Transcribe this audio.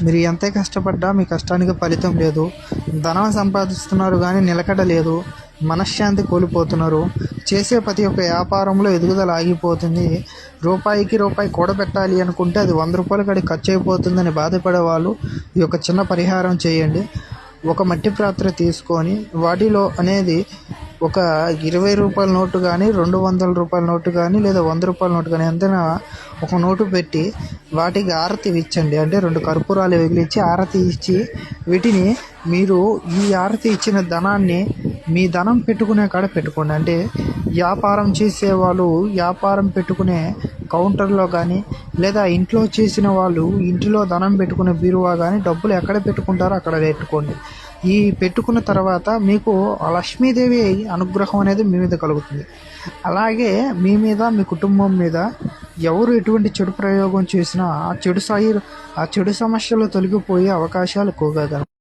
మీరు ఎంతే కష్టపడ్డా మీ కష్టానికి ఫలితం లేదు. ధనం సంపాదిస్తున్నారు కానీ నిలకడ లేదు. మనశ్శాంతి కోల్పోతున్నారు. చేసే ప్రతి ఒక్క వ్యాపారంలో ఎదుగుదల ఆగిపోతుంది. రూపాయికి రూపాయి కూడబెట్టాలి అనుకుంటే అది 100 రూపాయలు కాడికి ఖర్చు అయిపోతుందని బాధపడే వాళ్ళు ఈ యొక్క చిన్న పరిహారం చేయండి. ఒక మట్టి పాత్ర తీసుకొని వాటిలో అనేది ఒక 20 రూపాయల నోటు కానీ, 200 రూపాయల నోటు కానీ, లేదా 100 రూపాయల నోటు కానీ ఎంతైనా ఒక నోటు పెట్టి వాటికి ఆరతి ఇచ్చండి. అంటే 2 కర్పూరాలు వెలిగించి ఆరతి ఇచ్చి వీటిని మీరు ఈ ఆరతి ఇచ్చిన ధనాన్ని మీ ధనం పెట్టుకునే కాడ పెట్టుకోండి. అంటే వ్యాపారం చేసేవాళ్ళు వ్యాపారం పెట్టుకునే కౌంటర్లో కానీ, లేదా ఇంట్లో చేసిన వాళ్ళు ఇంటిలో ధనం పెట్టుకునే బీరువా కానీ, డబ్బులు ఎక్కడ పెట్టుకుంటారో అక్కడ పెట్టుకోండి. ఈ పెట్టుకున్న తర్వాత మీకు లక్ష్మీదేవి అనుగ్రహం అనేది మీ మీద కలుగుతుంది. అలాగే మీ మీద, మీ కుటుంబం మీద ఎవరు ఎటువంటి చెడు ప్రయోగం చేసినా ఆ చెడు సమస్యలు తొలగిపోయే అవకాశాలు ఎక్కువగా